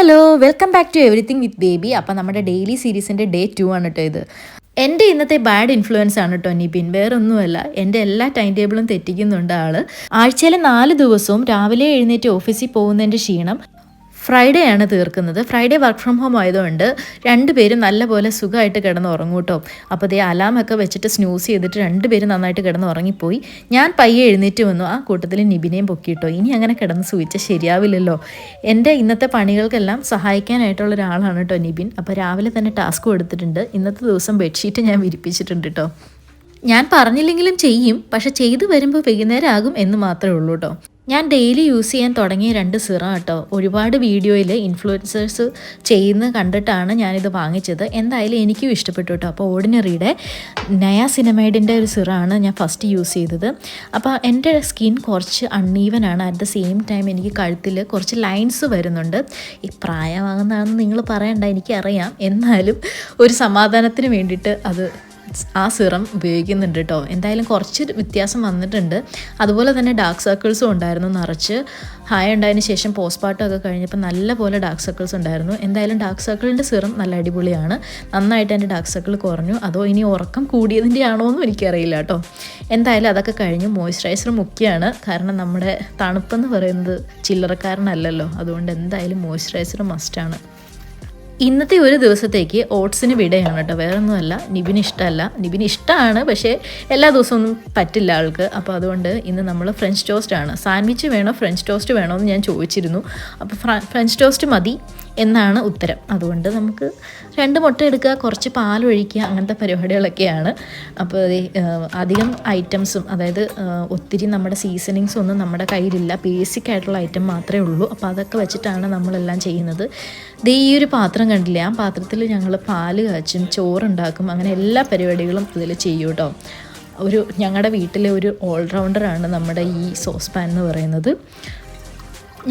Hello, welcome back to everything with baby. അപ്പം നമ്മുടെ daily സീരീസിൻ്റെ day 2 ആണ് കേട്ടോ ഇത്. എൻ്റെ ഇന്നത്തെ ബാഡ് ഇൻഫ്ലുവൻസ് ആണ് കേട്ടോ നിബിൻ, വേറൊന്നുമല്ല. എൻ്റെ എല്ലാ ടൈം ടേബിളും തെറ്റിക്കുന്നുണ്ട് ആൾ. ആഴ്ചയിലെ 4 ദിവസവും രാവിലെ എഴുന്നേറ്റ് ഓഫീസിൽ പോകുന്നതിൻ്റെ ക്ഷീണം ഫ്രൈഡേ ആണ് തീർക്കുന്നത്. ഫ്രൈഡേ വർക്ക് ഫ്രം ഹോം ആയതുകൊണ്ട് രണ്ടുപേരും നല്ലപോലെ സുഖമായിട്ട് കിടന്ന് ഉറങ്ങും കേട്ടോ. അപ്പോൾ അതേ അലാമൊക്കെ വെച്ചിട്ട് സ്നൂസ് ചെയ്തിട്ട് രണ്ടുപേരും നന്നായിട്ട് കിടന്ന് ഉറങ്ങിപ്പോയി. ഞാൻ പയ്യെ എഴുന്നേറ്റ് വന്നു, ആ കൂട്ടത്തിൽ നിബിനെയും പൊക്കിയിട്ടോ. ഇനി അങ്ങനെ കിടന്ന് സൂചിച്ചാൽ ശരിയാവില്ലല്ലോ. എൻ്റെ ഇന്നത്തെ പണികൾക്കെല്ലാം സഹായിക്കാനായിട്ടുള്ള ഒരാളാണ് കേട്ടോ നിബിൻ. അപ്പോൾ രാവിലെ തന്നെ ടാസ്ക് കൊടുത്തിട്ടുണ്ട്. ഇന്നത്തെ ദിവസം ബെഡ്ഷീറ്റ് ഞാൻ വിരിപ്പിച്ചിട്ടുണ്ട് കേട്ടോ. ഞാൻ പറഞ്ഞില്ലെങ്കിലും ചെയ്യും, പക്ഷെ ചെയ്തു വരുമ്പോൾ വൈകുന്നേരം ആകും എന്ന് മാത്രമേ ഉള്ളൂ കേട്ടോ. ഞാൻ ഡെയിലി യൂസ് ചെയ്യാൻ തുടങ്ങിയ 2 സിറം കേട്ടോ. ഒരുപാട് വീഡിയോയിൽ ഇൻഫ്ലുവൻസേഴ്സ് ചെയ്യുന്ന കണ്ടിട്ടാണ് ഞാനിത് വാങ്ങിച്ചത്. എന്തായാലും എനിക്കും ഇഷ്ടപ്പെട്ടു കേട്ടോ. അപ്പോൾ ഓർഡിനറിയുടെ നയാസിനമൈഡിൻ്റെ ഒരു സിറമാണ് ഞാൻ ഫസ്റ്റ് യൂസ് ചെയ്തത്. അപ്പോൾ എൻ്റെ സ്കിൻ കുറച്ച് അൺഈവൻ ആണ്. അറ്റ് ദ സെയിം ടൈം എനിക്ക് കഴുത്തിൽ കുറച്ച് ലൈൻസ് വരുന്നുണ്ട്. ഈ പ്രായമാകുന്നതാണെന്ന് നിങ്ങൾ പറയണ്ട, എനിക്കറിയാം. എന്നാലും ഒരു സമാധാനത്തിന് വേണ്ടിയിട്ട് ആ സിറം ഉപയോഗിക്കുന്നുണ്ട് കേട്ടോ. എന്തായാലും കുറച്ച് വ്യത്യാസം വന്നിട്ടുണ്ട്. അതുപോലെ തന്നെ ഡാർക്ക് സർക്കിൾസും ഉണ്ടായിരുന്നു നിറച്ച്. ഹായ് ഉണ്ടായതിന് ശേഷം പോസ്റ്റ്മോർട്ടം ഒക്കെ കഴിഞ്ഞപ്പോൾ നല്ലപോലെ ഡാർക്ക് സർക്കിൾസ് ഉണ്ടായിരുന്നു. എന്തായാലും ഡാർക്ക് സർക്കിളിൻ്റെ സിറം നല്ല അടിപൊളിയാണ്. നന്നായിട്ട് എൻ്റെ ഡാർക്ക് സർക്കിൾ കുറഞ്ഞു. അതോ ഇനി ഉറക്കം കൂടിയതിൻ്റെ ആണോ എന്നും എനിക്കറിയില്ല കേട്ടോ. എന്തായാലും അതൊക്കെ കഴിഞ്ഞു. മോയ്സ്ചറൈസർ മുഖ്യമാണ്, കാരണം നമ്മുടെ തണുപ്പെന്ന് പറയുന്നത് ചില്ലറക്കാരനല്ലല്ലോ. അതുകൊണ്ട് എന്തായാലും മോയ്സ്ചറൈസർ മസ്റ്റാണ്. ഇന്നത്തെ ഒരു ദിവസത്തേക്ക് ഓട്സിന് വിടയാണ് കേട്ടോ, വേറൊന്നുമല്ല. നിബിന് ഇഷ്ടമല്ല. നിബിന് ഇഷ്ടമാണ്, പക്ഷേ എല്ലാ ദിവസമൊന്നും പറ്റില്ല ആൾക്ക്. അപ്പോൾ അതുകൊണ്ട് ഇന്ന് നമ്മൾ ഫ്രഞ്ച് ടോസ്റ്റ് ആണ്. സാൻഡ്വിച്ച് വേണോ ഫ്രഞ്ച് ടോസ്റ്റ് വേണോ എന്ന് ഞാൻ ചോദിച്ചിരുന്നു. അപ്പോൾ ഫ്രഞ്ച് ടോസ്റ്റ് മതി എന്നാണ് ഉത്തരം. അതുകൊണ്ട് നമുക്ക് 2 മുട്ട എടുക്കുക, കുറച്ച് പാലൊഴിക്കുക, അങ്ങനത്തെ പരിപാടികളൊക്കെയാണ്. അപ്പോൾ അധികം ഐറ്റംസും, അതായത് ഒത്തിരി നമ്മുടെ സീസണിങ്സും ഒന്നും നമ്മുടെ കയ്യിലില്ല. ബേസിക് ആയിട്ടുള്ള ഐറ്റം മാത്രമേ ഉള്ളൂ. അപ്പോൾ അതൊക്കെ വെച്ചിട്ടാണ് നമ്മളെല്ലാം ചെയ്യുന്നത്. ഈ ഒരു പാത്രം കണ്ടില്ലേ, ആ പാത്രത്തിൽ ഞങ്ങൾ പാല് കാച്ചും, ചോറുണ്ടാക്കും, അങ്ങനെ എല്ലാ പരിപാടികളും ഇതിൽ ചെയ്യും കേട്ടോ. ഞങ്ങളുടെ വീട്ടിലെ ഒരു ഓൾറൗണ്ടറാണ് നമ്മുടെ ഈ സോസ് പാൻ എന്ന് പറയുന്നത്.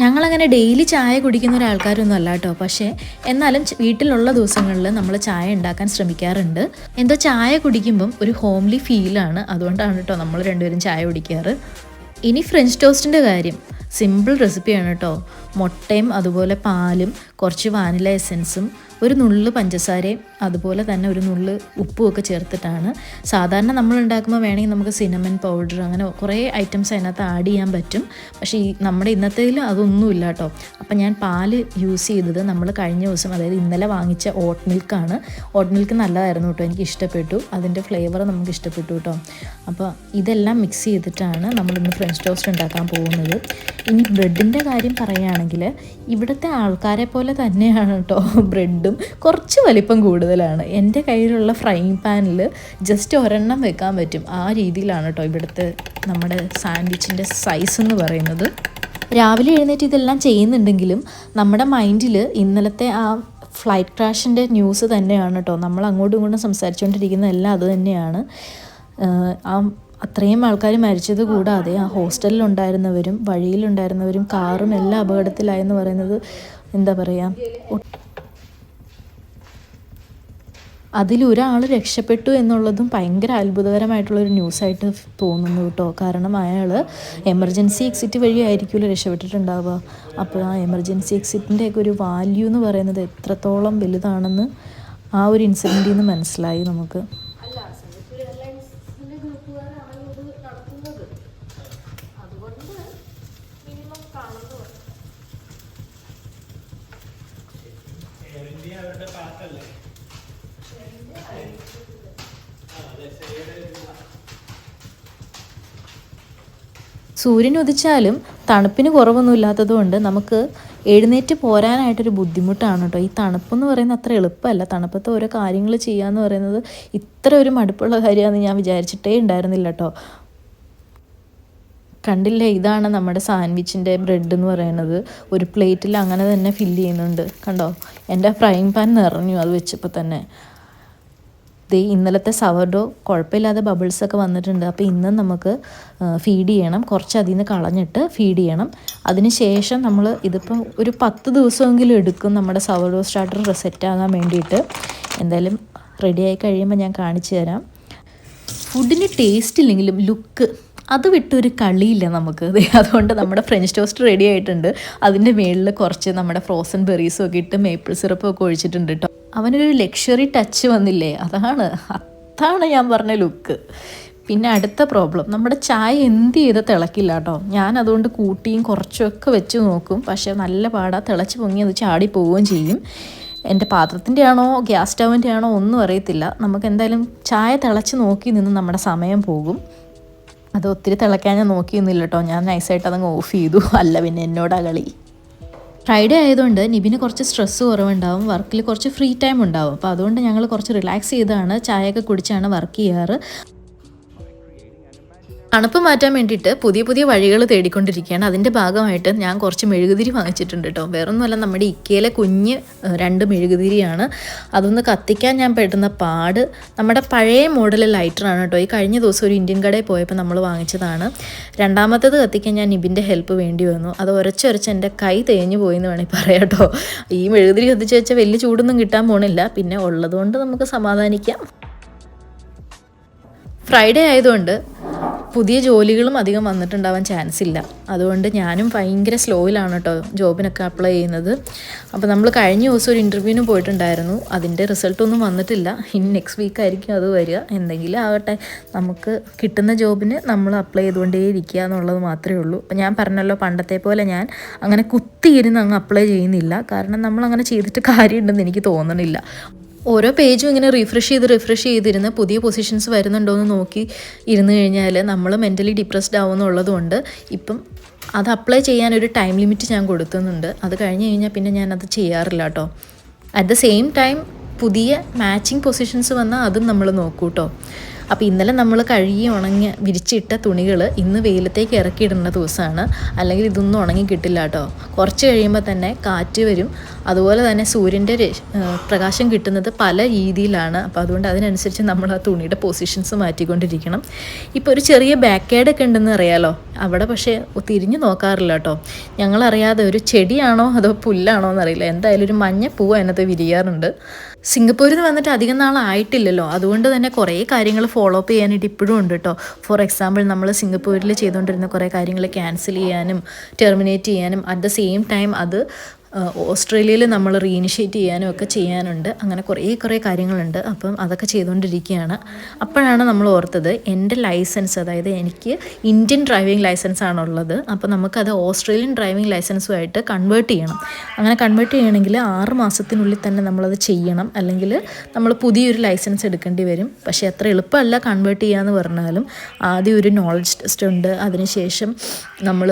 ഞങ്ങളങ്ങനെ ഡെയിലി ചായ കുടിക്കുന്ന ഒരാൾക്കാരൊന്നും അല്ല കേട്ടോ. പക്ഷേ എന്നാലും വീട്ടിലുള്ള ദിവസങ്ങളിൽ നമ്മൾ ചായ ഉണ്ടാക്കാൻ ശ്രമിക്കാറുണ്ട്. എന്തോ ചായ കുടിക്കുമ്പം ഒരു ഹോംലി ഫീലാണ്. അതുകൊണ്ടാണ് കേട്ടോ നമ്മൾ രണ്ടുപേരും ചായ കുടിക്കാറ്. ഇനി ഫ്രഞ്ച് ടോസ്റ്റിൻ്റെ കാര്യം സിമ്പിൾ റെസിപ്പിയാണ് കേട്ടോ. മുട്ടയും അതുപോലെ പാലും കുറച്ച് വാനില എസൻസും ഒരു നുള്ള് പഞ്ചസാരയും അതുപോലെ തന്നെ ഒരു നുള്ള് ഉപ്പും ഒക്കെ ചേർത്തിട്ടാണ്. സാധാരണ നമ്മൾ ഉണ്ടാക്കുമ്പോൾ വേണമെങ്കിൽ നമുക്ക് സിനമൺ പൗഡർ അങ്ങനെ കുറേ ഐറ്റംസ് അതിനകത്ത് ആഡ് ചെയ്യാൻ പറ്റും. പക്ഷേ നമ്മുടെ ഇന്നത്തേതിൽ അതൊന്നുമില്ല കേട്ടോ. അപ്പം ഞാൻ പാല് യൂസ് ചെയ്തത് നമ്മൾ കഴിഞ്ഞ ദിവസം, അതായത് ഇന്നലെ വാങ്ങിച്ച ഓട്ട് മിൽക്കാണ്. ഓട്ട് മിൽക്ക് നല്ലതായിരുന്നു കേട്ടോ, എനിക്ക് ഇഷ്ടപ്പെട്ടു. അതിൻ്റെ ഫ്ലേവർ നമുക്ക് ഇഷ്ടപ്പെട്ടു കേട്ടോ. അപ്പോൾ ഇതെല്ലാം മിക്സ് ചെയ്തിട്ടാണ് നമ്മളിന്ന് ഫ്രഞ്ച് ടോസ്റ്റ് ഉണ്ടാക്കാൻ പോകുന്നത്. ഇനി ബ്രെഡിൻ്റെ കാര്യം പറയുകയാണെങ്കിൽ ഇവിടുത്തെ ആൾക്കാരെ പോലെ തന്നെയാണ് കേട്ടോ. ബ്രെഡും കുറച്ച് വലിപ്പം കൂടുതലാണ്. എൻ്റെ കയ്യിലുള്ള ഫ്രൈയിങ് പാനിൽ ജസ്റ്റ് ഒരെണ്ണം വെക്കാൻ പറ്റും. ആ രീതിയിലാണ് കേട്ടോ ഇവിടുത്തെ നമ്മുടെ സാൻഡ്വിച്ചിൻ്റെ സൈസ് എന്ന് പറയുന്നത്. രാവിലെ എഴുന്നേറ്റ് ഇതെല്ലാം ചെയ്യുന്നുണ്ടെങ്കിലും നമ്മുടെ മൈൻഡിൽ ഇന്നലത്തെ ആ ഫ്ലൈറ്റ് ക്രാഷിൻ്റെ ന്യൂസ് തന്നെയാണ് കേട്ടോ. നമ്മൾ അങ്ങോട്ടും ഇങ്ങോട്ടും സംസാരിച്ചുകൊണ്ടിരിക്കുന്ന എല്ലാം അത് തന്നെയാണ്. അത്രയും ആൾക്കാർ മരിച്ചത് കൂടാതെ ആ ഹോസ്റ്റലിലുണ്ടായിരുന്നവരും വഴിയിലുണ്ടായിരുന്നവരും കാറും എല്ലാം അപകടത്തിലായെന്ന് പറയുന്നത് എന്താ പറയുക, അതിലൊരാൾ രക്ഷപ്പെട്ടു എന്നുള്ളതും ഭയങ്കര അത്ഭുതകരമായിട്ടുള്ളൊരു ന്യൂസായിട്ട് തോന്നുന്നു കേട്ടോ. കാരണം അയാൾ എമർജൻസി എക്സിറ്റ് വഴി ആയിരിക്കുമല്ലോ രക്ഷപ്പെട്ടിട്ടുണ്ടാവുക. അപ്പോൾ ആ എമർജൻസി എക്സിറ്റിൻ്റെയൊക്കെ ഒരു വാല്യൂ എന്ന് പറയുന്നത് എത്രത്തോളം വലുതാണെന്ന് ആ ഒരു ഇൻസിഡൻറ്റിൽ നിന്ന് മനസ്സിലായി നമുക്ക്. സൂര്യൻ ഉദിച്ചാലും തണുപ്പിന് കുറവൊന്നുമില്ലാത്തതുകൊണ്ട് നമുക്ക് എഴുന്നേറ്റ് പോരാനായിട്ടൊരു ബുദ്ധിമുട്ടാണ് കേട്ടോ. ഈ തണുപ്പെന്ന് പറയുന്നത് അത്ര എളുപ്പമല്ല. തണുപ്പത്തെ ഓരോ കാര്യങ്ങൾ ചെയ്യാന്ന് പറയുന്നത് ഇത്ര ഒരു മടുപ്പുള്ള കാര്യമാണെന്ന് ഞാൻ വിചാരിച്ചിട്ടേ ഉണ്ടായിരുന്നില്ല കേട്ടോ. കണ്ടില്ലേ, ഇതാണ് നമ്മുടെ സാൻഡ്വിച്ചിൻ്റെ ബ്രെഡ് എന്ന് പറയുന്നത്. ഒരു പ്ലേറ്റിൽ അങ്ങനെ തന്നെ ഫില്ല് ചെയ്യുന്നുണ്ട്. കണ്ടോ, എൻ്റെ ഫ്രൈയിങ് പാൻ നിറഞ്ഞു അത് വെച്ചപ്പോൾ തന്നെ. ഇന്നലത്തെ സവർഡോ കുഴപ്പമില്ലാതെ ബബിൾസൊക്കെ വന്നിട്ടുണ്ട്. അപ്പോൾ ഇന്ന് നമുക്ക് ഫീഡ് ചെയ്യണം. കുറച്ച് അതിൽ നിന്ന് കളഞ്ഞിട്ട് ഫീഡ് ചെയ്യണം. അതിന് ശേഷം നമ്മൾ ഇതിപ്പോൾ ഒരു 10 ദിവസമെങ്കിലും എടുക്കും നമ്മുടെ സവർഡോ സ്റ്റാർട്ടർ സെറ്റ് ആകാൻ വേണ്ടിയിട്ട്. എന്തായാലും റെഡിയായി കഴിയുമ്പോൾ ഞാൻ കാണിച്ചു തരാം. ഫുഡിന് ടേസ്റ്റ് ഇല്ലെങ്കിലും ലുക്ക് അത് വിട്ടൊരു കളിയില്ല നമുക്ക്. അതുകൊണ്ട് നമ്മുടെ ഫ്രഞ്ച് ടോസ്റ്റ് റെഡി ആയിട്ടുണ്ട്. അതിൻ്റെ മുകളിൽ കുറച്ച് നമ്മുടെ ഫ്രോസൺ ബെറീസും ഒക്കെ ഇട്ട് മേപ്പിൾ സിറപ്പും ഒക്കെ ഒഴിച്ചിട്ടുണ്ട് കേട്ടോ. അവനൊരു ലക്ഷറി ടച്ച് വന്നില്ലേ, അതാണ് ഞാൻ പറഞ്ഞ ലുക്ക്. പിന്നെ അടുത്ത പ്രോബ്ലം, നമ്മുടെ ചായ എന്ത് ചെയ്ത് തിളക്കില്ല കേട്ടോ. ഞാൻ അതുകൊണ്ട് കൂട്ടിയും കുറച്ചൊക്കെ വെച്ച് നോക്കും, പക്ഷേ നല്ല പാടാ, തിളച്ച് പൊങ്ങി അത് ചാടി പോവുകയും ചെയ്യും. എൻ്റെ പാത്രത്തിൻ്റെ ആണോ ഗ്യാസ് സ്റ്റൗവിൻ്റെ ആണോ ഒന്നും അറിയത്തില്ല. നമുക്ക് എന്തായാലും ചായ തിളച്ച് നോക്കി നിന്ന് നമ്മുടെ സമയം പോകും. അത് ഒത്തിരി തിളക്കാൻ ഞാൻ നോക്കിയൊന്നുമില്ല കേട്ടോ. ഞാൻ നൈസായിട്ട് അതങ്ങ് ഓഫ് ചെയ്തു. അല്ല പിന്നെ എന്നോടാ കളി. ഫ്രൈഡേ ആയതുകൊണ്ട് നിബിന് കുറച്ച് സ്ട്രെസ്സ് കുറവുണ്ടാവും, വർക്കിൽ കുറച്ച് ഫ്രീ ടൈം ഉണ്ടാവും. അപ്പോൾ അതുകൊണ്ട് ഞങ്ങൾ കുറച്ച് റിലാക്സ് ചെയ്താണ് ചായയൊക്കെ കുടിച്ചാണ് വർക്ക് ചെയ്യാറ്. തണുപ്പ് മാറ്റാൻ വേണ്ടിയിട്ട് പുതിയ വഴികൾ തേടിക്കൊണ്ടിരിക്കുകയാണ്. അതിൻ്റെ ഭാഗമായിട്ട് ഞാൻ കുറച്ച് മെഴുകുതിരി വാങ്ങിച്ചിട്ടുണ്ട് കേട്ടോ. വേറൊന്നുമല്ല, നമ്മുടെ ഇക്കയിലെ കുഞ്ഞ് 2 മെഴുകുതിരിയാണ്. അതൊന്ന് കത്തിക്കാൻ ഞാൻ പെടുന്ന പാട്. നമ്മുടെ പഴയ മോഡൽ ലൈറ്ററാണ് കേട്ടോ. ഈ കഴിഞ്ഞ ദിവസം ഒരു ഇന്ത്യൻ കടയിൽ പോയപ്പോൾ നമ്മൾ വാങ്ങിച്ചതാണ്. രണ്ടാമത്തേത് കത്തിക്കാൻ ഞാൻ നിബിൻ്റെ ഹെൽപ്പ് വേണ്ടി വന്നു. അത് ഉരച്ചൊരച്ച് എൻ്റെ കൈ തേഞ്ഞു പോയെന്ന് വേണമെങ്കിൽ പറയാം കേട്ടോ. ഈ മെഴുകുതിരി കത്തിച്ച് വെച്ചാൽ വലിയ ചൂടൊന്നും കിട്ടാൻ പോണില്ല. പിന്നെ ഉള്ളതുകൊണ്ട് നമുക്ക് സമാധാനിക്കാം. ഫ്രൈഡേ ആയതുകൊണ്ട് പുതിയ ജോലികളും അധികം വന്നിട്ടുണ്ടാവാൻ ചാൻസ് ഇല്ല. അതുകൊണ്ട് ഞാനും ഭയങ്കര സ്ലോയിലാണ് കേട്ടോ ജോബിനൊക്കെ അപ്ലൈ ചെയ്യുന്നത്. അപ്പോൾ നമ്മൾ കഴിഞ്ഞ ദിവസം ഒരു ഇൻ്റർവ്യൂവിന് പോയിട്ടുണ്ടായിരുന്നു. അതിൻ്റെ റിസൾട്ടൊന്നും വന്നിട്ടില്ല. ഇനി നെക്സ്റ്റ് വീക്ക് ആയിരിക്കും അത് വരിക. എന്തെങ്കിലും ആകട്ടെ, നമുക്ക് കിട്ടുന്ന ജോബിന് നമ്മൾ അപ്ലൈ ചെയ്തുകൊണ്ടേ ഇരിക്കുക എന്നുള്ളത് മാത്രമേ ഉള്ളൂ. അപ്പോൾ ഞാൻ പറഞ്ഞല്ലോ, പണ്ടത്തെ പോലെ ഞാൻ അങ്ങനെ കുത്തിയിരുന്ന് അങ്ങ് അപ്ലൈ ചെയ്യുന്നില്ല. കാരണം നമ്മളങ്ങനെ ചെയ്തിട്ട് കാര്യമുണ്ടെന്ന് എനിക്ക് തോന്നണില്ല. ഓരോ പേജും ഇങ്ങനെ റിഫ്രഷ് ചെയ്തിരുന്ന് പുതിയ പൊസിഷൻസ് വരുന്നുണ്ടോ എന്ന് നോക്കി ഇരുന്ന് കഴിഞ്ഞാൽ നമ്മൾ മെൻ്റലി ഡിപ്രസ്ഡ് ആവുമെന്നുള്ളത് കൊണ്ട് ഇപ്പം അത് അപ്ലൈ ചെയ്യാനൊരു ടൈം ലിമിറ്റ് ഞാൻ കൊടുക്കുന്നുണ്ട്. അത് കഴിഞ്ഞ് കഴിഞ്ഞാൽ പിന്നെ ഞാനത് ചെയ്യാറില്ല കേട്ടോ. അറ്റ് ദ സെയിം ടൈം പുതിയ മാച്ചിങ് പൊസിഷൻസ് വന്നാൽ അതും നമ്മൾ നോക്കൂ കേട്ടോ. അപ്പോൾ ഇന്നലെ നമ്മൾ കഴുകി ഉണങ്ങി വിരിച്ചിട്ട തുണികൾ ഇന്ന് വെയിലത്തേക്ക് ഇറക്കിയിടുന്ന ദിവസമാണ്. അല്ലെങ്കിൽ ഇതൊന്നും ഉണങ്ങി കിട്ടില്ല കേട്ടോ. കുറച്ച് കഴിയുമ്പോൾ തന്നെ കാറ്റ് വരും. അതുപോലെ തന്നെ സൂര്യൻ്റെ പ്രകാശം കിട്ടുന്നത് പല രീതിയിലാണ്. അപ്പോൾ അതുകൊണ്ട് അതിനനുസരിച്ച് നമ്മൾ ആ തുണിയുടെ പൊസിഷൻസ് മാറ്റിക്കൊണ്ടിരിക്കണം. ഇപ്പോൾ ഒരു ചെറിയ ബാക്കേഡൊക്കെ ഉണ്ടെന്ന് അറിയാലോ. അവിടെ പക്ഷേ തിരിഞ്ഞു നോക്കാറില്ല കേട്ടോ. ഞങ്ങളറിയാതെ ഒരു ചെടിയാണോ അതോ പുല്ലാണോ എന്നറിയില്ല, എന്തായാലും ഒരു മഞ്ഞ പൂവ് അതിനകത്ത് വിരിയാറുണ്ട്. സിംഗപ്പൂരിൽ നിന്ന് വന്നിട്ട് അധികം നാളായിട്ടില്ലല്ലോ. അതുകൊണ്ട് തന്നെ കുറേ കാര്യങ്ങൾ ഫോളോ അപ്പ് ചെയ്യാനായിട്ട് ഇപ്പോഴും ഉണ്ട് കേട്ടോ. ഫോർ എക്സാമ്പിൾ, നമ്മൾ സിംഗപ്പൂരിൽ ചെയ്തുകൊണ്ടിരുന്ന കുറേ കാര്യങ്ങൾ ക്യാൻസൽ ചെയ്യാനും ടെർമിനേറ്റ് ചെയ്യാനും അറ്റ് ദ സെയിം ടൈം അത് ഓസ്ട്രേലിയയിൽ നമ്മൾ റീഇനിഷ്യേറ്റ് ചെയ്യാനും ഒക്കെ ചെയ്യാനുണ്ട്. അങ്ങനെ കുറേ കാര്യങ്ങളുണ്ട്. അപ്പം അതൊക്കെ ചെയ്തുകൊണ്ടിരിക്കുകയാണ്. അപ്പോഴാണ് നമ്മൾ ഓർത്തത്, എൻ്റെ ലൈസൻസ്, അതായത് എനിക്ക് ഇന്ത്യൻ ഡ്രൈവിംഗ് ലൈസൻസ് ആണുള്ളത്. അപ്പോൾ നമുക്കത് ഓസ്ട്രേലിയൻ ഡ്രൈവിംഗ് ലൈസൻസുമായിട്ട് കൺവേർട്ട് ചെയ്യണം. അങ്ങനെ കൺവേർട്ട് ചെയ്യണമെങ്കിൽ 6 മാസത്തിനുള്ളിൽ തന്നെ നമ്മളത് ചെയ്യണം. അല്ലെങ്കിൽ നമ്മൾ പുതിയൊരു ലൈസൻസ് എടുക്കേണ്ടി വരും. പക്ഷേ അത്ര എളുപ്പമല്ല കൺവേർട്ട് ചെയ്യാന്ന് പറഞ്ഞാലും. ആദ്യം ഒരു നോളജ് ടെസ്റ്റ് ഉണ്ട്, അതിനുശേഷം നമ്മൾ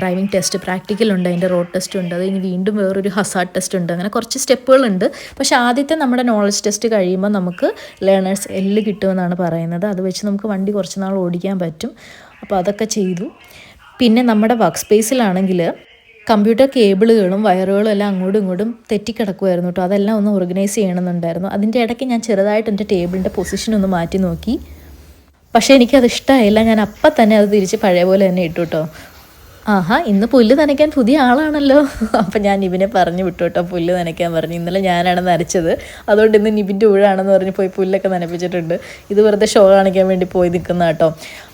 ഡ്രൈവിംഗ് ടെസ്റ്റ് പ്രാക്ടിക്കലുണ്ട്, അതിൻ്റെ റോഡ് ടെസ്റ്റ് ഉണ്ട്, അത് ഇനി വീണ്ടും വേറൊരു ഹസാർഡ് ടെസ്റ്റ് ഉണ്ട്. അങ്ങനെ കുറച്ച് സ്റ്റെപ്പുകളുണ്ട്. പക്ഷേ ആദ്യത്തെ നമ്മുടെ നോളജ് ടെസ്റ്റ് കഴിയുമ്പോൾ നമുക്ക് ലേണേഴ്സ് എല്ല് കിട്ടുമെന്നാണ് പറയുന്നത്. അത് വെച്ച് നമുക്ക് വണ്ടി കുറച്ച് നാൾ ഓടിക്കാൻ പറ്റും. അപ്പോൾ അതൊക്കെ ചെയ്തു. പിന്നെ നമ്മുടെ വർക്ക് സ്പേസിലാണെങ്കിൽ കമ്പ്യൂട്ടർ കേബിളുകളും വയറുകളും എല്ലാം അങ്ങോട്ടും ഇങ്ങോട്ടും തെറ്റിക്കിടക്കുമായിരുന്നു കേട്ടോ. അതെല്ലാം ഒന്ന് ഓർഗനൈസ് ചെയ്യണമെന്നുണ്ടായിരുന്നു. അതിൻ്റെ ഇടയ്ക്ക് ഞാൻ ചെറുതായിട്ട് എൻ്റെ ടേബിളിൻ്റെ പൊസിഷൻ ഒന്ന് മാറ്റി നോക്കി. പക്ഷേ എനിക്കത് ഇഷ്ടമായില്ല. ഞാൻ അപ്പം തന്നെ അത് തിരിച്ച് പഴയ പോലെ തന്നെ ഇട്ടു കേട്ടോ. ആഹാ, ഇന്ന് പുല്ല് നനയ്ക്കാൻ പുതിയ ആളാണല്ലോ. അപ്പം ഞാൻ നിബിനെ പറഞ്ഞു വിട്ടു കേട്ടോ, പുല്ല് നനയ്ക്കാൻ പറഞ്ഞു. ഇന്നലെ ഞാനാണ് നനച്ചത്, അതുകൊണ്ട് ഇന്ന് നിബിൻ്റെ ഊഴാണെന്ന് പറഞ്ഞ് പോയി പുല്ലൊക്കെ നനപ്പിച്ചിട്ടുണ്ട്. ഇത് വെറുതെ ഷോ കാണിക്കാൻ വേണ്ടി പോയി നിൽക്കുന്ന കേട്ടോ.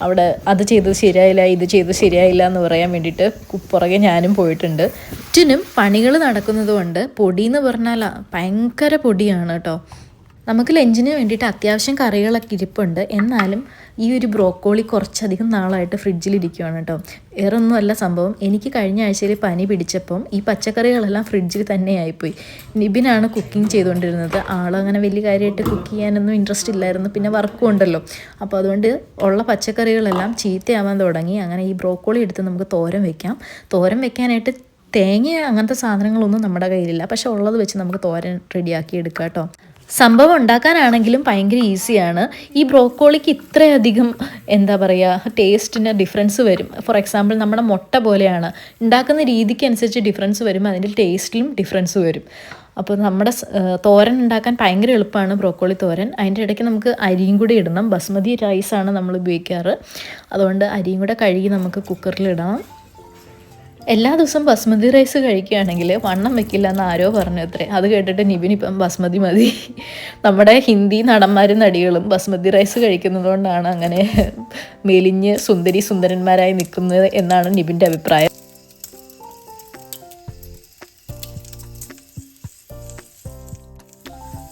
അവിടെ അത് ചെയ്തത് ശരിയായില്ല, ഇത് ചെയ്തത് ശരിയായില്ല എന്ന് പറയാൻ വേണ്ടിയിട്ട് പുറകെ ഞാനും പോയിട്ടുണ്ട്. ചുറ്റിനും പണികൾ നടക്കുന്നത് കൊണ്ട് പൊടിയെന്ന് പറഞ്ഞാൽ ഭയങ്കര പൊടിയാണ് കേട്ടോ. നമുക്ക് ലഞ്ചിന് വേണ്ടിയിട്ട് അത്യാവശ്യം കറികളൊക്കെ ഇരിപ്പുണ്ട്. എന്നാലും ഈ ഒരു ബ്രോക്കോളി കുറച്ചധികം നാളായിട്ട് ഫ്രിഡ്ജിലിരിക്കുകയാണ് കേട്ടോ. വേറെ ഒന്നുമല്ല സംഭവം, എനിക്ക് കഴിഞ്ഞ ആഴ്ചയിൽ പനി പിടിച്ചപ്പം ഈ പച്ചക്കറികളെല്ലാം ഫ്രിഡ്ജിൽ തന്നെ ആയിപ്പോയി. നിബിനാണ് കുക്കിംഗ് ചെയ്തുകൊണ്ടിരുന്നത്. ആളങ്ങനെ വലിയ കാര്യമായിട്ട് കുക്ക് ചെയ്യാനൊന്നും ഇൻട്രസ്റ്റ് ഇല്ലായിരുന്നു. പിന്നെ വർക്കും ഉണ്ടല്ലോ. അപ്പോൾ അതുകൊണ്ട് ഉള്ള പച്ചക്കറികളെല്ലാം ചീത്തയാവാൻ തുടങ്ങി. അങ്ങനെ ഈ ബ്രോക്കോളി എടുത്ത് നമുക്ക് തോരൻ വെക്കാം. തോരൻ വെക്കാനായിട്ട് തേങ്ങ അങ്ങനത്തെ സാധനങ്ങളൊന്നും നമ്മുടെ കയ്യിലില്ല. പക്ഷെ ഉള്ളത് വെച്ച് നമുക്ക് തോരൻ റെഡിയാക്കി എടുക്കാം കേട്ടോ. സംഭവം ഉണ്ടാക്കാനാണെങ്കിലും ഭയങ്കര ഈസിയാണ്. ഈ ബ്രോക്കോളിക്ക് ഇത്രയധികം ടേസ്റ്റിന് ഡിഫറൻസ് വരും. ഫോർ എക്സാമ്പിൾ, നമ്മുടെ മുട്ട പോലെയാണ്, ഉണ്ടാക്കുന്ന രീതിക്ക് അനുസരിച്ച് ഡിഫറൻസ് വരും, അതിൻ്റെ ടേസ്റ്റിലും ഡിഫറൻസ് വരും. അപ്പോൾ നമ്മുടെ തോരൻ ഉണ്ടാക്കാൻ ഭയങ്കര എളുപ്പമാണ് ബ്രോക്കോളി തോരൻ. അതിൻ്റെ ഇടയ്ക്ക് നമുക്ക് അരിയും കൂടി ഇടണം. ബസ്മതി റൈസാണ് നമ്മൾ ഉപയോഗിക്കാറ്. അതുകൊണ്ട് അരിയും കൂടെ കഴുകി നമുക്ക് കുക്കറിലിടണം. എല്ലാ ദിവസവും ബസ്മതി റൈസ് കഴിക്കുകയാണെങ്കിൽ വണ്ണം വെക്കില്ല എന്ന് ആരോ പറഞ്ഞു അത്രേ. അത് കേട്ടിട്ട് നിവിനിപ്പം ബസ്മതി മതി. നമ്മുടെ ഹിന്ദി നടന്മാരും നടികളും ബസ്മതി റൈസ് കഴിക്കുന്നത് കൊണ്ടാണ് അങ്ങനെ മെലിഞ്ഞ് സുന്ദരന്മാരായി നിൽക്കുന്നത് എന്നാണ് നിവിൻ്റെ അഭിപ്രായം.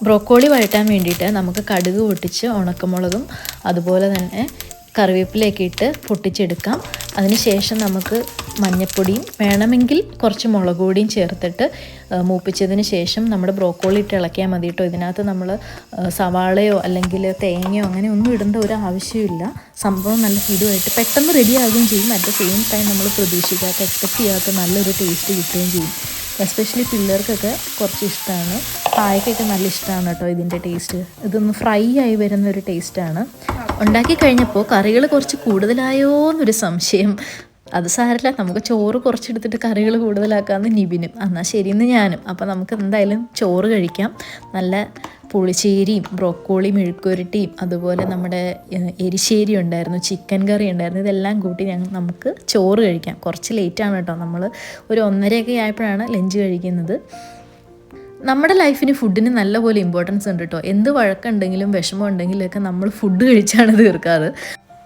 ബ്രോക്കോളി വഴറ്റാൻ വേണ്ടിയിട്ട് നമുക്ക് കടുക് പൊട്ടിച്ച് ഉണക്കമുളകും അതുപോലെ തന്നെ കറിവേപ്പിലയൊക്കെ ഇട്ട് പൊട്ടിച്ചെടുക്കാം. അതിനുശേഷം നമുക്ക് മഞ്ഞൾപ്പൊടിയും വേണമെങ്കിൽ കുറച്ച് മുളക് പൊടിയും ചേർത്തിട്ട് മൂപ്പിച്ചതിന് ശേഷം നമ്മുടെ ബ്രോക്കോളി ഇട്ട് ഇളക്കിയാൽ മതി കേട്ടോ. ഇതിനകത്ത് നമ്മൾ സവാളയോ അല്ലെങ്കിൽ തേങ്ങയോ അങ്ങനെ ഒന്നും ഇടേണ്ട ഒരു ആവശ്യമില്ല. സംഭവം നല്ല ഹിഡുമായിട്ട് പെട്ടെന്ന് റെഡിയാകുകയും ചെയ്യും. അറ്റ് ദ സെയിം ടൈം നമ്മൾ പ്രതീക്ഷിക്കാത്ത എക്സ്പെക്റ്റ് ചെയ്യാത്ത നല്ലൊരു ടേസ്റ്റ് കിട്ടുകയും ചെയ്യും. എസ്പെഷ്യലി പിള്ളേർക്കൊക്കെ കുറച്ച് ഇഷ്ടമാണ്. കായക്കൊക്കെ നല്ല ഇഷ്ടമാണ് കേട്ടോ ഇതിൻ്റെ ടേസ്റ്റ്. ഇതൊന്ന് ഫ്രൈ ആയി വരുന്നൊരു ടേസ്റ്റാണ്. ഉണ്ടാക്കി കഴിഞ്ഞപ്പോൾ കറികൾ കുറച്ച് കൂടുതലായോ എന്നൊരു സംശയം. അത് സാരമില്ല, നമുക്ക് ചോറ് കുറച്ചെടുത്തിട്ട് കറികൾ കൂടുതലാക്കാമെന്ന് നിബിനും. എന്നാൽ ശരിയെന്ന് ഞാനും. അപ്പോൾ നമുക്ക് എന്തായാലും ചോറ് കഴിക്കാം. നല്ല പുളിശ്ശേരിയും ബ്രോക്കോളി മെഴുക്കുരട്ടിയും അതുപോലെ നമ്മുടെ എരിശ്ശേരി ഉണ്ടായിരുന്നു, ചിക്കൻ കറി ഉണ്ടായിരുന്നു. ഇതെല്ലാം കൂട്ടി നമുക്ക് ചോറ് കഴിക്കാം. കുറച്ച് ലേറ്റാണ് കേട്ടോ, നമ്മൾ ഒരു 1:30 ആയപ്പോഴാണ് ലഞ്ച് കഴിക്കുന്നത്. നമ്മുടെ ലൈഫിന് ഫുഡിന് നല്ലപോലെ ഇമ്പോർട്ടൻസ് ഉണ്ട് കേട്ടോ. എന്ത് വഴക്കുണ്ടെങ്കിലും വിഷമം ഉണ്ടെങ്കിലൊക്കെ നമ്മൾ ഫുഡ് കഴിച്ചാണ് തീർക്കാറ്.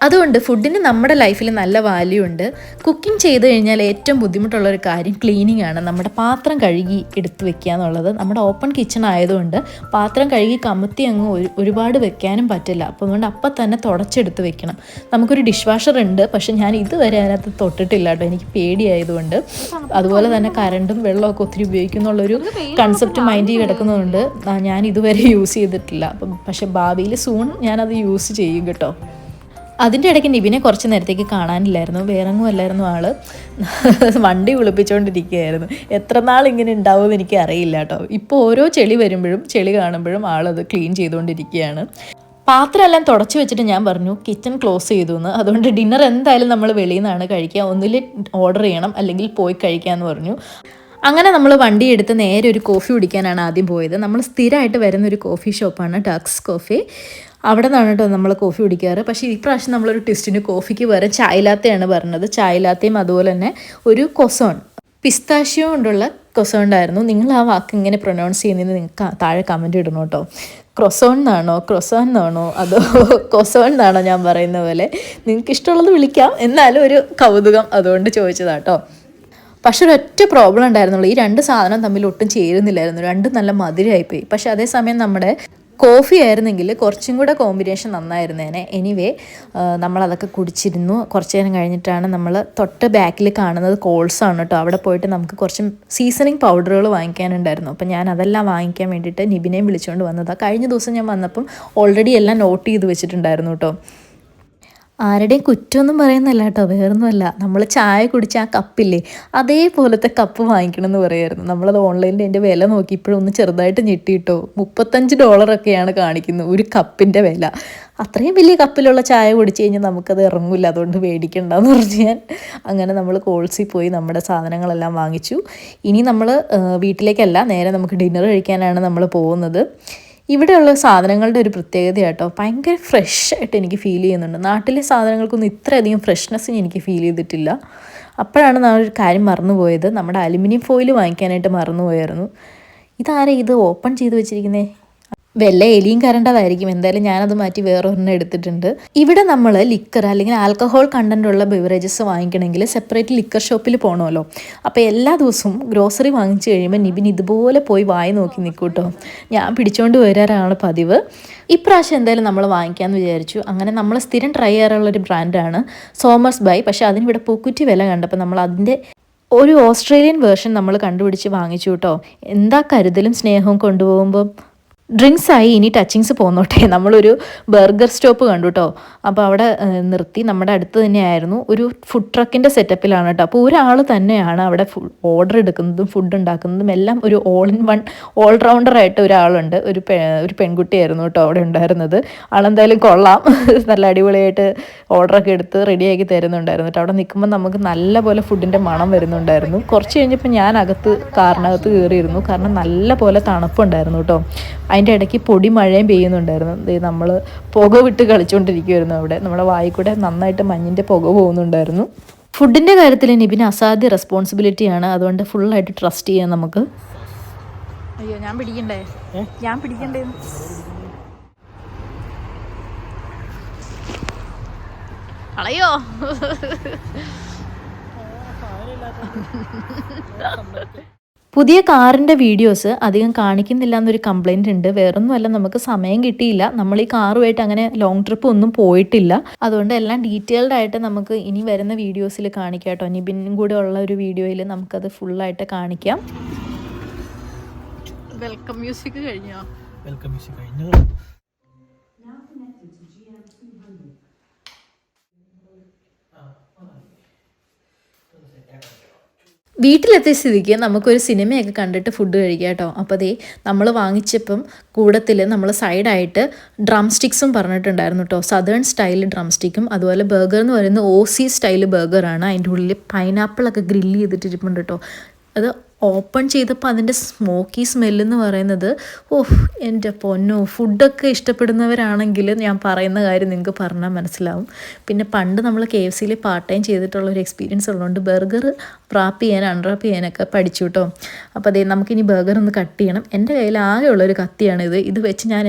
അതുകൊണ്ട് ഫുഡിന് നമ്മുടെ ലൈഫിൽ നല്ല വാല്യൂ ഉണ്ട്. കുക്കിംഗ് ചെയ്ത് കഴിഞ്ഞാൽ ഏറ്റവും ബുദ്ധിമുട്ടുള്ളൊരു കാര്യം ക്ലീനിങ് ആണ്. നമ്മുടെ പാത്രം കഴുകി എടുത്ത് വെക്കുക എന്നുള്ളത്. നമ്മുടെ ഓപ്പൺ കിച്ചൺ ആയതുകൊണ്ട് പാത്രം കഴുകി കമത്തി അങ്ങ് ഒരുപാട് വെക്കാനും പറ്റില്ല. അപ്പോൾ അതുകൊണ്ട് അപ്പം തന്നെ തുടച്ചെടുത്ത് വെക്കണം. നമുക്കൊരു ഡിഷ് വാഷർ ഉണ്ട്, പക്ഷെ ഞാൻ ഇതുവരെ അതിനകത്ത് തൊട്ടിട്ടില്ല കേട്ടോ, എനിക്ക് പേടിയായതുകൊണ്ട്. അതുപോലെ തന്നെ കറണ്ടും വെള്ളമൊക്കെ ഒത്തിരി ഉപയോഗിക്കുന്നുള്ളൊരു കൺസെപ്റ്റ് മൈൻഡിൽ കിടക്കുന്നതുകൊണ്ട് ഞാൻ ഇതുവരെ യൂസ് ചെയ്തിട്ടില്ല. പക്ഷെ ഭാവിയിൽ സൂൺ ഞാനത് യൂസ് ചെയ്യും കേട്ടോ. അതിൻ്റെ ഇടയ്ക്ക് നിബിനെ കുറച്ച് നേരത്തേക്ക് കാണാനില്ലായിരുന്നു. വേറെങ്ങും അല്ലായിരുന്നു, ആള് വണ്ടി വിളിപ്പിച്ചുകൊണ്ടിരിക്കുകയായിരുന്നു. എത്ര നാൾ ഇങ്ങനെ ഉണ്ടാവുമെന്ന് എനിക്ക് അറിയില്ല കേട്ടോ. ഇപ്പോൾ ഓരോ ചെളി വരുമ്പോഴും ചെളി കാണുമ്പോഴും ആളത് ക്ലീൻ ചെയ്തുകൊണ്ടിരിക്കുകയാണ്. പാത്രമെല്ലാം തുടച്ച് വെച്ചിട്ട് ഞാൻ പറഞ്ഞു കിച്ചൺ ക്ലോസ് ചെയ്തു എന്ന്. അതുകൊണ്ട് ഡിന്നർ എന്തായാലും നമ്മൾ വെളിയിൽ നിന്നാണ് കഴിക്കുക. ഒന്നിൽ ഓർഡർ ചെയ്യണം അല്ലെങ്കിൽ പോയി കഴിക്കാമെന്ന് പറഞ്ഞു. അങ്ങനെ നമ്മൾ വണ്ടി എടുത്ത് നേരെ ഒരു കോഫി കുടിക്കാനാണ് ആദ്യം പോയത്. നമ്മൾ സ്ഥിരമായിട്ട് വരുന്നൊരു കോഫി ഷോപ്പാണ് ടക്സ് കോഫി. അവിടെ നിന്നാണ് കേട്ടോ നമ്മൾ കോഫി കുടിക്കാറ്. പക്ഷേ ഈ പ്രാവശ്യം നമ്മളൊരു ട്വിസ്റ്റിന് കോഫിക്ക് വേറെ ചായ ലാത്തയാണ് പറഞ്ഞത്. ചായ ലാത്തയും അതുപോലെ തന്നെ ഒരു കൊസോൺ പിസ്താഷ്യോ കൊണ്ടുള്ള കൊസോൺ ഉണ്ടായിരുന്നു. നിങ്ങൾ ആ വാക്ക് ഇങ്ങനെ പ്രൊനൗൺസ് ചെയ്യുന്നതിന് നിങ്ങൾക്ക് താഴെ കമൻറ്റ് ഇടണം കേട്ടോ. ക്രൊസോൺ എന്നാണോ അതോ കൊസോൺ എന്നാണോ ഞാൻ പറയുന്ന പോലെ? നിങ്ങൾക്ക് ഇഷ്ടമുള്ളത് വിളിക്കാം, എന്നാലും ഒരു കൗതുകം അതുകൊണ്ട് ചോദിച്ചതാട്ടോ. പക്ഷെ ഒരൊറ്റ പ്രോബ്ലം ഉണ്ടായിരുന്നുള്ളൂ, ഈ രണ്ട് സാധനം തമ്മിൽ ഒട്ടും ചേരുന്നില്ലായിരുന്നു. രണ്ടും നല്ല മധുരമായിപ്പോയി. പക്ഷെ അതേസമയം നമ്മുടെ കോഫി ആയിരുന്നെങ്കിൽ കുറച്ചും കൂടെ കോമ്പിനേഷൻ നന്നായിരുന്നേനെ. എനിവേ നമ്മളതൊക്കെ കുടിച്ചിരുന്നു. കുറച്ച് നേരം കഴിഞ്ഞിട്ടാണ് നമ്മൾ തൊട്ട് ബാക്കിൽ കാണുന്നത് കോൾസാണ് കേട്ടോ. അവിടെ പോയിട്ട് നമുക്ക് കുറച്ച് സീസണിങ് പൗഡറുകൾ വാങ്ങിക്കാനുണ്ടായിരുന്നു. അപ്പം ഞാൻ അതെല്ലാം വാങ്ങിക്കാൻ വേണ്ടിയിട്ട് നിബിനെയും വിളിച്ചുകൊണ്ട് വന്നതാണ്. കഴിഞ്ഞ ദിവസം ഞാൻ വന്നപ്പം ഓൾറെഡി എല്ലാം നോട്ട് ചെയ്ത് വെച്ചിട്ടുണ്ടായിരുന്നു കേട്ടോ. ആരുടെയും കുറ്റമൊന്നും പറയുന്നില്ല കേട്ടോ, വേറൊന്നുമല്ല. നമ്മൾ ചായ കുടിച്ച ആ കപ്പില്ലേ, അതേപോലത്തെ കപ്പ് വാങ്ങിക്കണം എന്ന് പറയുമായിരുന്നു. നമ്മളത് ഓൺലൈനിൽ എൻ്റെ വില നോക്കി ഇപ്പോഴൊന്ന് ചെറുതായിട്ട് ഞെട്ടിയിട്ടോ. $35 കാണിക്കുന്നത് ഒരു കപ്പിൻ്റെ വില. അത്രയും വലിയ കപ്പിലുള്ള ചായ കുടിച്ച് കഴിഞ്ഞാൽ നമുക്കത് ഇറങ്ങില്ല, അതുകൊണ്ട് മേടിക്കണ്ടെന്ന് പറഞ്ഞ് ഞാൻ അങ്ങനെ നമ്മൾ കോൾസിൽ പോയി നമ്മുടെ സാധനങ്ങളെല്ലാം വാങ്ങിച്ചു. ഇനി നമ്മൾ വീട്ടിലേക്കല്ല, നേരെ നമുക്ക് ഡിന്നർ കഴിക്കാനാണ് നമ്മൾ പോകുന്നത്. ഇവിടെയുള്ള സാധനങ്ങളുടെ ഒരു പ്രത്യേകത കേട്ടോ, ഭയങ്കര ഫ്രഷ് ആയിട്ട് എനിക്ക് ഫീൽ ചെയ്യുന്നുണ്ട്. നാട്ടിലെ സാധനങ്ങൾക്കൊന്നും ഇത്രയധികം ഫ്രഷ്നെസ് എനിക്ക് ഫീൽ ചെയ്തിട്ടില്ല. അപ്പോഴാണ് നമ്മളൊരു കാര്യം മറന്നുപോയത്, നമ്മുടെ അലുമിനിയം ഫോയിൽ വാങ്ങിക്കാനായിട്ട് മറന്നുപോയായിരുന്നു. ഇത് ഓപ്പൺ ചെയ്ത് വെച്ചിരിക്കുന്നത് വല്ല എലിയും കരണ്ടതായിരിക്കും. എന്തായാലും ഞാനത് മാറ്റി വേറൊരെണ്ണം എടുത്തിട്ടുണ്ട്. ഇവിടെ നമ്മൾ ലിക്കർ അല്ലെങ്കിൽ ആൽക്കഹോൾ കണ്ടൻറ്റുള്ള ബിവറേജസ് വാങ്ങിക്കണമെങ്കിൽ സെപ്പറേറ്റ് ലിക്കർ ഷോപ്പിൽ പോകണമല്ലോ. അപ്പോൾ എല്ലാ ദിവസവും ഗ്രോസറി വാങ്ങിച്ച് കഴിയുമ്പോൾ നിബിൻ ഇതുപോലെ പോയി വായി നോക്കി നിൽക്കും കേട്ടോ. ഞാൻ പിടിച്ചുകൊണ്ട് വരാറാണ് പതിവ്. ഇപ്രാവശ്യം എന്തായാലും നമ്മൾ വാങ്ങിക്കാമെന്ന് വിചാരിച്ചു. അങ്ങനെ നമ്മൾ സ്ഥിരം ട്രൈ ചെയ്യാറുള്ളൊരു ബ്രാൻഡാണ് സോമേഴ്സ് ബൈ. പക്ഷേ അതിനിവിടെ പൂക്കുറ്റി വില കണ്ടപ്പോൾ നമ്മൾ അതിൻ്റെ ഒരു ഓസ്ട്രേലിയൻ വേർഷൻ നമ്മൾ കണ്ടുപിടിച്ച് വാങ്ങിച്ചു കേട്ടോ. എന്താ കരുതലും സ്നേഹവും കൊണ്ടുപോകുമ്പോൾ. ഡ്രിങ്ക്സായി ഇനി ടച്ചിങ്സ് പോന്നോട്ടെ. നമ്മളൊരു ബർഗർ സ്റ്റോപ്പ് കണ്ടു കേട്ടോ. അപ്പോൾ അവിടെ നിർത്തി. നമ്മുടെ അടുത്ത് തന്നെയായിരുന്നു. ഒരു ഫുഡ് ട്രക്കിൻ്റെ സെറ്റപ്പിലാണ് കേട്ടോ. അപ്പോൾ ഒരാൾ തന്നെയാണ് അവിടെ ഓർഡർ എടുക്കുന്നതും ഫുഡ് ഉണ്ടാക്കുന്നതും എല്ലാം. ഒരു ഓൾറൗണ്ടറായിട്ട് ഒരാളുണ്ട്. ഒരു പെൺകുട്ടിയായിരുന്നു കേട്ടോ അവിടെ ഉണ്ടായിരുന്നത്. ആളെന്തായാലും കൊള്ളാം, നല്ല അടിപൊളിയായിട്ട് ഓർഡറൊക്കെ എടുത്ത് റെഡിയാക്കി തരുന്നുണ്ടായിരുന്നു കേട്ടോ. അവിടെ നിൽക്കുമ്പോൾ നമുക്ക് നല്ല പോലെ ഫുഡിൻ്റെ മണം വരുന്നുണ്ടായിരുന്നു. കുറച്ച് കഴിഞ്ഞപ്പോൾ ഞാൻ കാറിനകത്ത് കയറിയിരുന്നു, കാരണം നല്ല പോലെ തണുപ്പുണ്ടായിരുന്നു കേട്ടോ. അതിൻ്റെ ഇടയ്ക്ക് പൊടി മഴയും പെയ്യുന്നുണ്ടായിരുന്നു. നമ്മൾ പുക വിട്ട് കളിച്ചുകൊണ്ടിരിക്കുമായിരുന്നു അവിടെ. നമ്മുടെ വായിൽ കൂടെ നന്നായിട്ട് മഞ്ഞിൻ്റെ പുക പോകുന്നുണ്ടായിരുന്നു. ഫുഡിൻ്റെ കാര്യത്തിൽ നിബിന് അസാധ്യ റെസ്പോൺസിബിലിറ്റിയാണ്, അതുകൊണ്ട് ഫുള്ളായിട്ട് ട്രസ്റ്റ് ചെയ്യാം നമുക്ക്. അയ്യോ ഞാൻ പിടിക്കണ്ടേ, ഞാൻ പിടിക്കണ്ടേ? കളയോ? പുതിയ കാറിൻ്റെ വീഡിയോസ് അധികം കാണിക്കുന്നില്ല എന്നൊരു കംപ്ലൈൻറ്റ് ഉണ്ട്. വേറൊന്നുമല്ല, നമുക്ക് സമയം കിട്ടിയില്ല. നമ്മൾ ഈ കാറുമായിട്ട് അങ്ങനെ ലോങ് ട്രിപ്പ് ഒന്നും പോയിട്ടില്ല. അതുകൊണ്ട് എല്ലാം ഡീറ്റെയിൽഡ് ആയിട്ട് നമുക്ക് ഇനി വരുന്ന വീഡിയോസിൽ കാണിക്കാം കേട്ടോ. നിബിനും കൂടെ ഉള്ള ഒരു വീഡിയോയിൽ നമുക്കത് ഫുള്ളായിട്ട് കാണിക്കാം. വെൽക്കം മ്യൂസിക് കഴിഞ്ഞോ? വെൽക്കം മ്യൂസിക് കഴിഞ്ഞു. വീട്ടിലെത്തിയ സ്ഥിതിക്ക് നമുക്കൊരു സിനിമയൊക്കെ കണ്ടിട്ട് ഫുഡ് കഴിക്കാം കേട്ടോ. അപ്പോൾ അതേ നമ്മൾ വാങ്ങിച്ചപ്പം കൂടത്തിൽ നമ്മൾ സൈഡായിട്ട് ഡ്രം സ്റ്റിക്സും പറഞ്ഞിട്ടുണ്ടായിരുന്നു കേട്ടോ. സദേൺ സ്റ്റൈൽ ഡ്രം സ്റ്റിക്കും അതുപോലെ ബർഗർ എന്ന് പറയുന്നത് OC സ്റ്റൈൽ ബർഗറാണ്. അതിൻ്റെ ഉള്ളിൽ പൈനാപ്പിളൊക്കെ ഗ്രില്ല് ചെയ്തിട്ടിരിപ്പുണ്ട് കേട്ടോ. അത് ഓപ്പൺ ചെയ്തപ്പോൾ അതിൻ്റെ സ്മോക്കി സ്മെല്ലെന്ന് പറയുന്നത്, ഓഹ് എൻ്റെ പൊന്നോ. ഫുഡൊക്കെ ഇഷ്ടപ്പെടുന്നവരാണെങ്കിൽ ഞാൻ പറയുന്ന കാര്യം നിങ്ങൾക്ക് പറഞ്ഞാൽ മനസ്സിലാവും. പിന്നെ പണ്ട് നമ്മൾ KFCയിൽ പാർട്ട് ടൈം ചെയ്തിട്ടുള്ളൊരു എക്സ്പീരിയൻസ് ഉള്ളതുകൊണ്ട് ബർഗർ റാപ്പ് ചെയ്യാൻ അൺറാപ്പ് ചെയ്യാനൊക്കെ പഠിച്ചു കേട്ടോ. അപ്പോൾ അതേ നമുക്കിനി ബർഗർ ഒന്ന് കട്ട് ചെയ്യണം. എൻ്റെ കയ്യിൽ ആകെയുള്ളൊരു കത്തിയാണിത്. ഇത് വെച്ച് ഞാൻ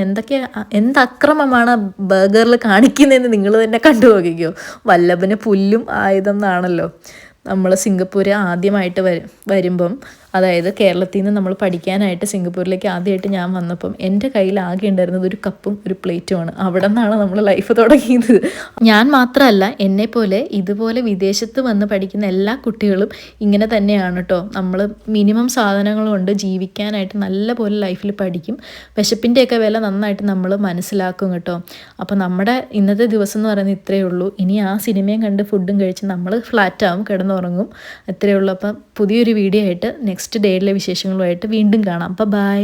എന്ത് അക്രമമാണ് ബർഗറിൽ കാണിക്കുന്നതെന്ന് നിങ്ങൾ തന്നെ കണ്ടു നോക്കിക്കോ. വല്ലഭന് പുല്ലും ആയുധം എന്നാണല്ലോ. നമ്മൾ സിംഗപ്പൂർ ആദ്യമായിട്ട് വരുമ്പം, അതായത് കേരളത്തിൽ നിന്ന് നമ്മൾ പഠിക്കാനായിട്ട് സിംഗപ്പൂരിലേക്ക് ആദ്യമായിട്ട് ഞാൻ വന്നപ്പം എൻ്റെ കയ്യിൽ ആകെ ഉണ്ടായിരുന്നത് ഒരു കപ്പും ഒരു പ്ലേറ്റുമാണ്. അവിടെ നിന്നാണ് നമ്മൾ ലൈഫ് തുടങ്ങിയത്. ഞാൻ മാത്രമല്ല, എന്നെപ്പോലെ ഇതുപോലെ വിദേശത്ത് വന്ന് പഠിക്കുന്ന എല്ലാ കുട്ടികളും ഇങ്ങനെ തന്നെയാണ് കേട്ടോ. നമ്മൾ മിനിമം സാധനങ്ങൾ കൊണ്ട് ജീവിക്കാനായിട്ട് നല്ല പോലെ ലൈഫിൽ പഠിക്കും. വിശപ്പിൻ്റെയൊക്കെ വില നന്നായിട്ട് നമ്മൾ മനസ്സിലാക്കും കേട്ടോ. അപ്പോൾ നമ്മുടെ ഇന്നത്തെ ദിവസം എന്ന് പറയുന്നത് ഇത്രയേ ഉള്ളൂ. ഇനി ആ സിനിമയും കണ്ട് ഫുഡും കഴിച്ച് നമ്മൾ ഫ്ലാറ്റാവും, കിടന്നുറങ്ങും. ഇത്രയേ ഉള്ളൂ. അപ്പം പുതിയൊരു വീഡിയോ ആയിട്ട് നെക്സ്റ്റ് ഡേയിലെ വിശേഷങ്ങളുമായിട്ട് വീണ്ടും കാണാം. അപ്പോൾ ബൈ.